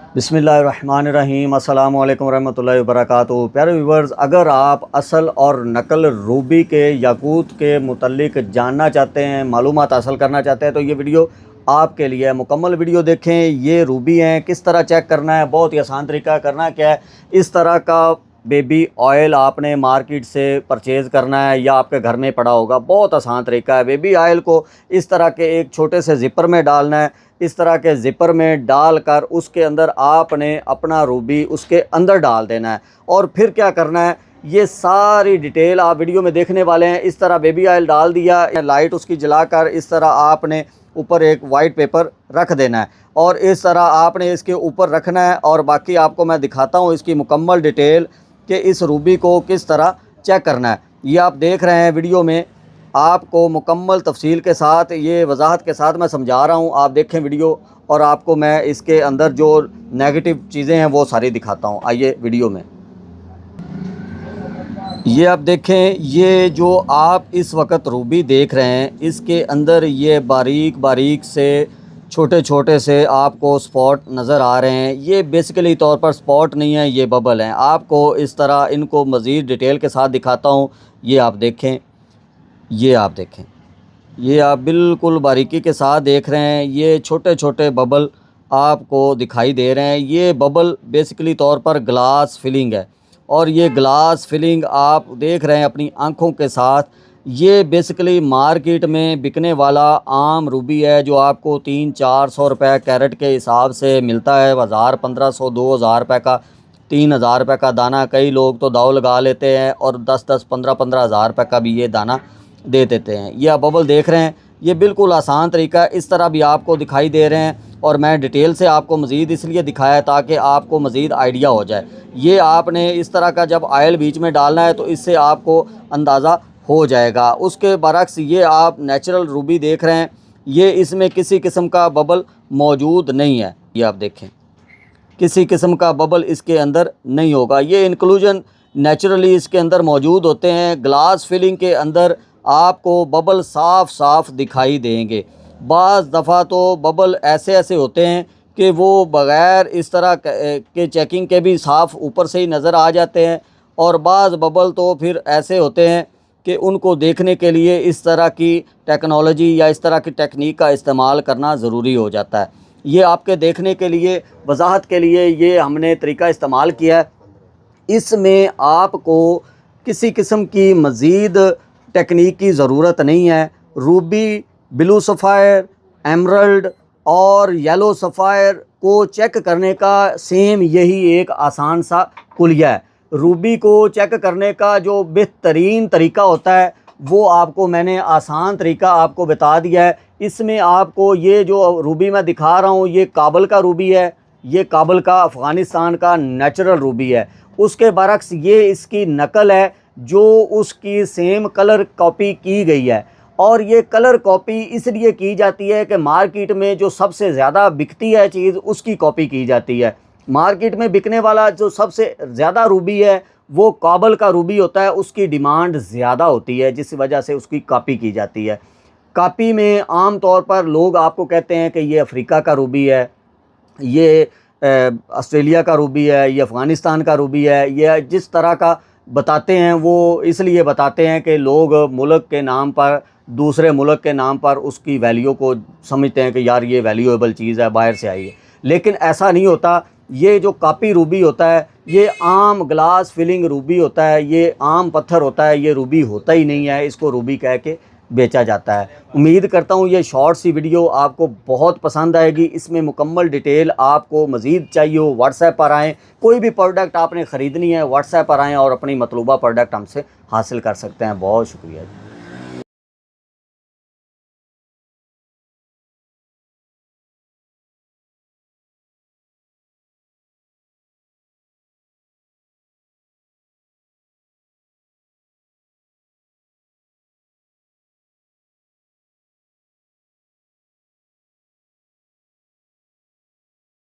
बिस्मिल्लाहिर्रहमानिर्रहीम अस्सलाम वालेकुम रहमतुल्लाहि वबरकातुहू। प्यारे व्यूवर्स, अगर आप असल और नकल रूबी के याकूत के मुतल्लिक जानना चाहते हैं, मालूमात हासिल करना चाहते हैं, तो ये वीडियो आपके लिए है। मुकम्मल वीडियो देखें। ये रूबी हैं, किस तरह चेक करना है, बहुत ही आसान तरीका करना क्या है। इस तरह का बेबी ऑयल आपने मार्केट से परचेज़ करना है या आपके घर में पड़ा होगा। बहुत आसान तरीका है। बेबी ऑयल को इस तरह के एक छोटे से ज़िपर में डालना है। इस तरह के ज़िपर में डालकर उसके अंदर आपने अपना रूबी उसके अंदर डाल देना है। और फिर क्या करना है, ये सारी डिटेल आप वीडियो में देखने वाले हैं। इस तरह बेबी ऑयल डाल दिया, लाइट उसकी जलाकर इस तरह आपने ऊपर एक वाइट पेपर रख देना है और इस तरह आपने इसके ऊपर रखना है। और बाकी आपको मैं दिखाता हूँ इसकी मुकम्मल डिटेल कि इस रूबी को किस तरह चेक करना है। ये आप देख रहे हैं वीडियो में, आपको मुकम्मल तफसील के साथ, ये वजाहत के साथ मैं समझा रहा हूँ। आप देखें वीडियो और आपको मैं इसके अंदर जो नेगेटिव चीज़ें हैं वो सारी दिखाता हूँ। आइए वीडियो में। ये आप देखें, ये जो आप इस वक्त रूबी देख रहे हैं, इसके अंदर ये बारीक बारीक से छोटे छोटे से आपको स्पॉट नज़र आ रहे हैं। ये बेसिकली तौर पर स्पॉट नहीं है, ये बबल हैं। आपको इस तरह इनको मज़ीद डिटेल के साथ दिखाता हूँ। ये आप देखें, ये आप देखें, ये आप बिल्कुल बारीकी के साथ देख रहे हैं। ये छोटे छोटे बबल आपको दिखाई दे रहे हैं। ये बबल बेसिकली तौर पर ग्लास फिलिंग है और ये ग्लास फिलिंग आप देख रहे हैं अपनी आँखों के साथ। ये बेसिकली मार्केट में बिकने वाला आम रूबी है जो आपको 300-400 रुपये कैरेट के हिसाब से मिलता है। 1000-1500 2000 रुपये का, 3000 रुपये का दाना। कई लोग तो दाव लगा लेते हैं और 10-10 15-15 हज़ार रुपये का भी ये दाना दे देते हैं। ये आप बबल देख रहे हैं, ये बिल्कुल आसान तरीका है। इस तरह भी आपको दिखाई दे रहे हैं और मैं डिटेल से आपको मज़ीद इसलिए दिखाया ताकि आपको मज़ीद आइडिया हो जाए। ये आपने इस तरह का जब ऑयल बीच में डालना है तो इससे आपको अंदाज़ा हो जाएगा। उसके बरक्स ये आप नेचुरल रूबी देख रहे हैं, ये इसमें किसी किस्म का बबल मौजूद नहीं है। ये आप देखें, किसी किस्म का बबल इसके अंदर नहीं होगा। ये इंक्लूजन नेचुरली इसके अंदर मौजूद होते हैं। ग्लास फिलिंग के अंदर आपको बबल साफ़ साफ़ दिखाई देंगे। बाज़ दफ़ा तो बबल ऐसे ऐसे होते हैं कि वो बग़ैर इस तरह के चेकिंग के भी साफ़ ऊपर से ही नज़र आ जाते हैं। और बाज़ बबल तो फिर ऐसे होते हैं कि उनको देखने के लिए इस तरह की टेक्नोलॉजी या इस तरह की टेक्निक का इस्तेमाल करना ज़रूरी हो जाता है। ये आपके देखने के लिए, वजाहत के लिए ये हमने तरीका इस्तेमाल किया है। इसमें आपको किसी किस्म की मज़ीद टेक्निक की ज़रूरत नहीं है। रूबी, ब्लू सफ़ायर, एमरल्ड और येलो सफ़ायर को चेक करने का सेम यही एक आसान सा कुलिया है। रूबी को चेक करने का जो बेहतरीन तरीका होता है वो आपको मैंने आसान तरीका आपको बता दिया है। इसमें आपको ये जो रूबी मैं दिखा रहा हूँ, ये काबुल का रूबी है। ये काबुल का, अफ़गानिस्तान का नेचुरल रूबी है। उसके बरक्स ये इसकी नकल है जो उसकी सेम कलर कॉपी की गई है। और ये कलर कॉपी इसलिए की जाती है कि मार्केट में जो सबसे ज़्यादा बिकती है चीज़, उसकी कॉपी की जाती है। मार्केट में बिकने वाला जो सबसे ज़्यादा रूबी है वो काबुल का रूबी होता है। उसकी डिमांड ज़्यादा होती है जिस वजह से उसकी कॉपी की जाती है। कॉपी में आम तौर पर लोग आपको कहते हैं कि ये अफ्रीका का रूबी है, ये ऑस्ट्रेलिया का रूबी है, ये अफ़गानिस्तान का रूबी है। ये जिस तरह का बताते हैं वो इसलिए बताते हैं कि लोग मुल्क के नाम पर, दूसरे मुल्क के नाम पर उसकी वैल्यू को समझते हैं कि यार ये वैल्यूएबल चीज़ है, बाहर से आई है। लेकिन ऐसा नहीं होता। ये जो कॉपी रूबी होता है ये आम ग्लास फिलिंग रूबी होता है, ये आम पत्थर होता है, ये रूबी होता ही नहीं है। इसको रूबी कह के बेचा जाता है। उम्मीद करता हूँ ये शॉर्ट सी वीडियो आपको बहुत पसंद आएगी। इसमें मुकम्मल डिटेल आपको मज़ीद चाहिए हो, व्हाट्सएप पर आएँ। कोई भी प्रोडक्ट आपने ख़रीदनी है, व्हाट्सएप पर आएँ और अपनी मतलूबा प्रोडक्ट हमसे हासिल कर सकते हैं। बहुत शुक्रिया।